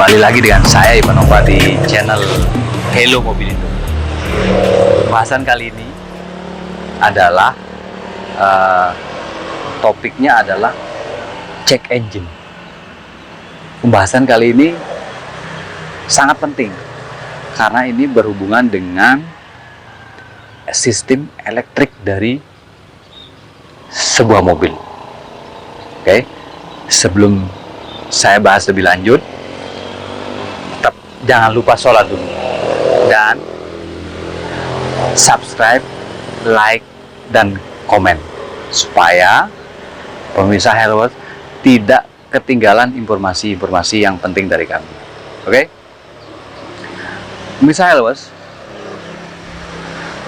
Kembali lagi dengan saya Ivan Nova di channel Hello Mobil Indo. Bahasan kali ini adalah topiknya adalah cek engine. Pembahasan kali ini sangat penting karena ini berhubungan dengan sistem elektrik dari sebuah mobil. Oke, sebelum saya bahas lebih lanjut, tetap jangan lupa sholat dulu dan subscribe, like, dan komen supaya pemirsa Hello tidak ketinggalan informasi-informasi yang penting dari kami. Oke? Pemirsa Hello,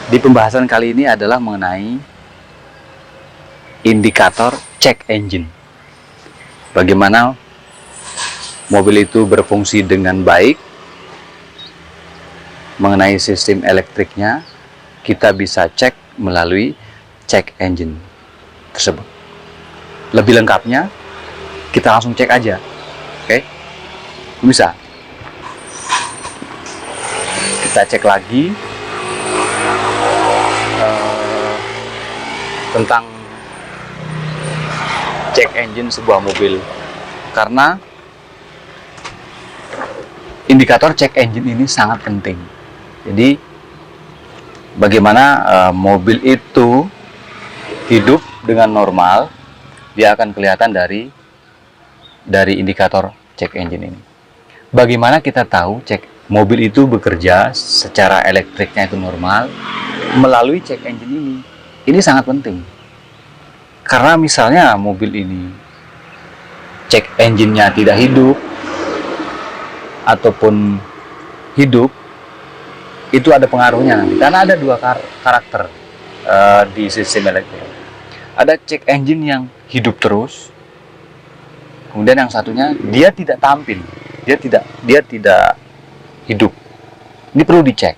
di pembahasan kali ini adalah mengenai indikator cek engine. Bagaimana mobil itu berfungsi dengan baik, mengenai sistem elektriknya kita bisa cek melalui cek engine tersebut. Lebih lengkapnya kita langsung cek aja. Oke, bisa kita cek lagi tentang cek engine sebuah mobil, karena indikator cek engine ini sangat penting. Jadi bagaimana mobil itu hidup dengan normal, dia akan kelihatan dari indikator cek engine ini. Bagaimana kita tahu mobil itu bekerja secara elektriknya itu normal melalui cek engine ini? Ini sangat penting. Karena misalnya mobil ini cek engine-nya tidak hidup ataupun hidup, itu ada pengaruhnya nanti, karena ada dua karakter di sistem elektrik. Ada cek engine yang hidup terus, kemudian yang satunya dia tidak tampil, dia tidak hidup. Ini perlu dicek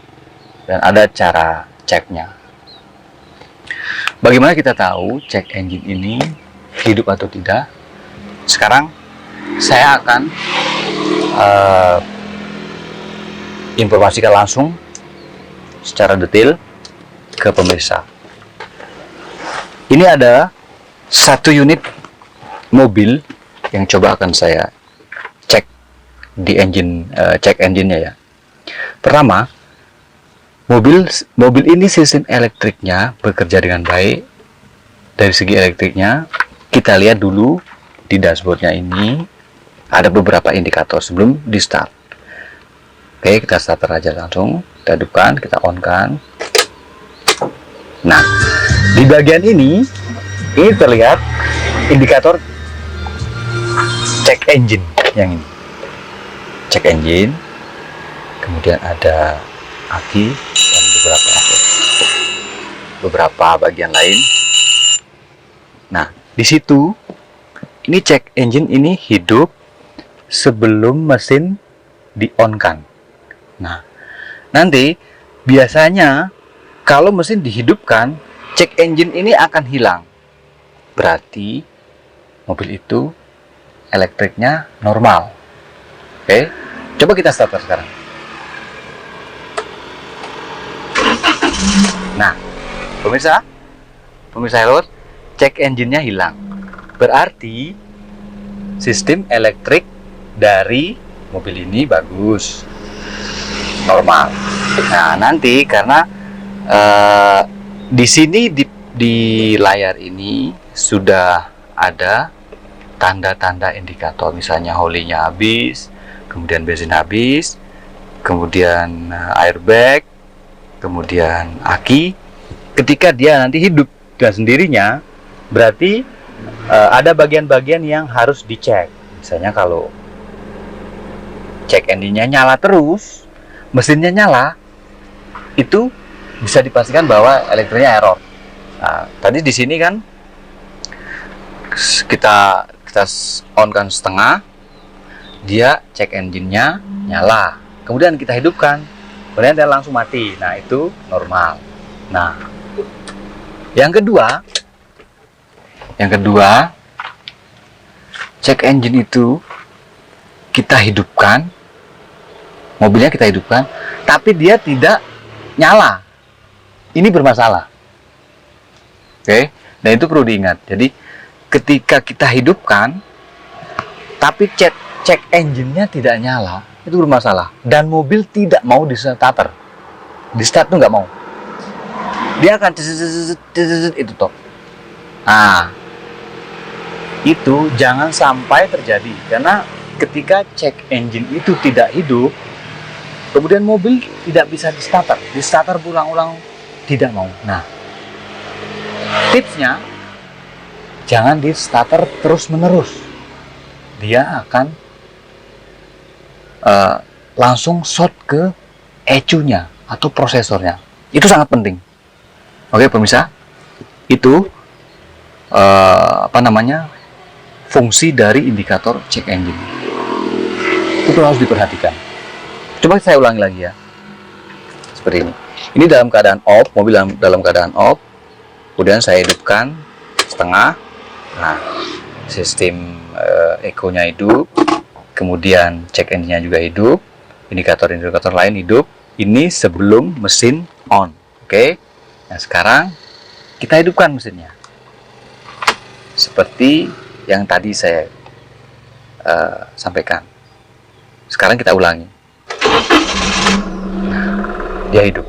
dan ada cara ceknya. Bagaimana kita tahu cek engine ini hidup atau tidak? Sekarang saya akan informasikan langsung secara detail ke pemirsa. Ini ada satu unit mobil yang coba akan saya cek di engine, cek engine-nya ya. Pertama, mobil ini sistem elektriknya bekerja dengan baik. Dari segi elektriknya kita lihat dulu di dashboardnya ini ada beberapa indikator sebelum di start. Oke, kita starter aja langsung, kita hidupkan, kita on kan. Nah, di bagian ini terlihat indikator cek engine yang ini. Cek engine, kemudian ada aki dan beberapa bagian lain. Nah, di situ ini cek engine ini hidup sebelum mesin di-on-kan. Nah, nanti biasanya kalau mesin dihidupkan, cek engine ini akan hilang. Berarti mobil itu elektriknya normal. Oke, coba kita starter sekarang. Nah, pemirsa Hello, cek engine-nya hilang. Berarti sistem elektrik dari mobil ini bagus, normal. Nah, nanti karena di sini di layar ini sudah ada tanda-tanda indikator, misalnya holinya habis, kemudian bensin habis, kemudian airbag, kemudian aki. Ketika dia nanti hidup dengan sendirinya, berarti ada bagian-bagian yang harus dicek. Misalnya kalau cek engine-nya nyala terus, mesinnya nyala, itu bisa dipastikan bahwa elektriknya error. Nah, tadi di sini kan kita on kan setengah, dia cek engine-nya nyala, kemudian kita hidupkan, kemudian dia langsung mati. Nah, itu normal. Nah, yang kedua, cek engine itu kita hidupkan, mobilnya kita hidupkan, tapi dia tidak nyala. Ini bermasalah. Oke, dan itu perlu diingat. Jadi ketika kita hidupkan, tapi cek engine-nya tidak nyala, itu bermasalah. Dan mobil tidak mau di-starter. Di-start tuh nggak mau. Dia akan itu toh. Nah, itu jangan sampai terjadi, karena ketika cek engine itu tidak hidup, kemudian mobil tidak bisa di-starter berulang-ulang, tidak mau. Nah, tipsnya jangan di-starter terus-menerus. Dia akan langsung short ke ECU-nya atau prosesornya. Itu sangat penting. Oke, pemirsa, itu fungsi dari indikator check engine. Itu harus diperhatikan. Coba saya ulangi lagi ya. Seperti ini. Ini dalam keadaan off, mobil dalam keadaan off. Kemudian saya hidupkan setengah. Nah, sistem eco-nya hidup. Kemudian check engine-nya juga hidup. Indikator-indikator lain hidup. Ini sebelum mesin on. Oke. Nah, sekarang kita hidupkan mesinnya. Seperti yang tadi saya sampaikan. Sekarang kita ulangi. Nah, dia hidup.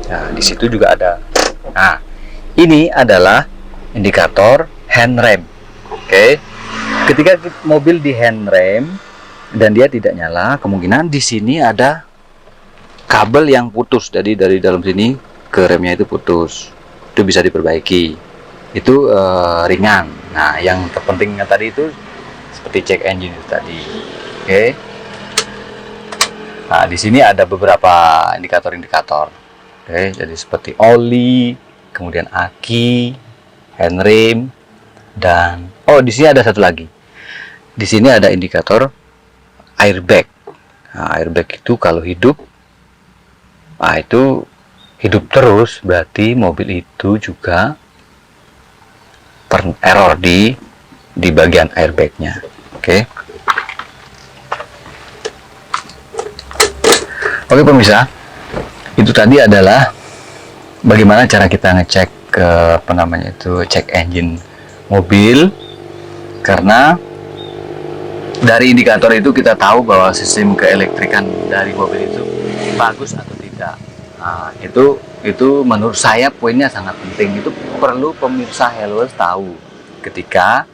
Nah, di situ juga ada. Nah, ini adalah indikator hand rem. Oke. Ketika mobil di hand rem dan dia tidak nyala, kemungkinan di sini ada kabel yang putus. Jadi dari dalam sini ke remnya itu putus. Itu bisa diperbaiki. Itu ringan. Nah, yang terpentingnya tadi itu seperti check engine itu tadi. Oke. Nah, di sini ada beberapa indikator-indikator. Oke, jadi seperti oli, kemudian aki, hand rem, dan di sini ada satu lagi. Di sini ada indikator airbag. Nah, airbag itu kalau hidup, nah itu hidup terus, berarti mobil itu juga error di bagian airbagnya. Oke. Oke pemirsa, itu tadi adalah bagaimana cara kita ngecek cek engine mobil, karena dari indikator itu kita tahu bahwa sistem keelistrikan dari mobil itu bagus atau tidak. Nah, itu menurut saya poinnya sangat penting. Itu perlu pemirsa Helloworld tahu ketika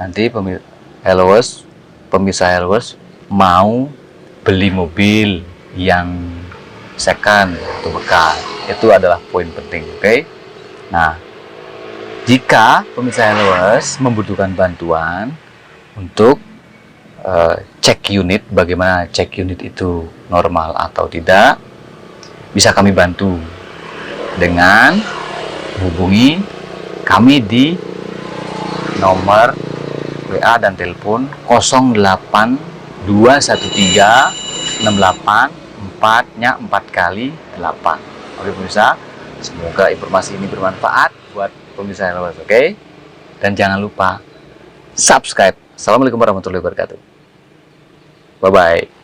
nanti pemirsa Helloworld mau beli mobil yang second atau bekas. Itu adalah poin penting, oke? Nah, jika pemirsa Helloworld membutuhkan bantuan untuk cek unit, bagaimana cek unit itu normal atau tidak, bisa kami bantu dengan hubungi kami di nomor WA dan telepon 0821368 4-nya 4 kali 8. Oke pemirsa, semoga informasi ini bermanfaat buat pemirsa Helloworld, oke? Dan jangan lupa subscribe. Assalamualaikum warahmatullahi wabarakatuh. Bye bye.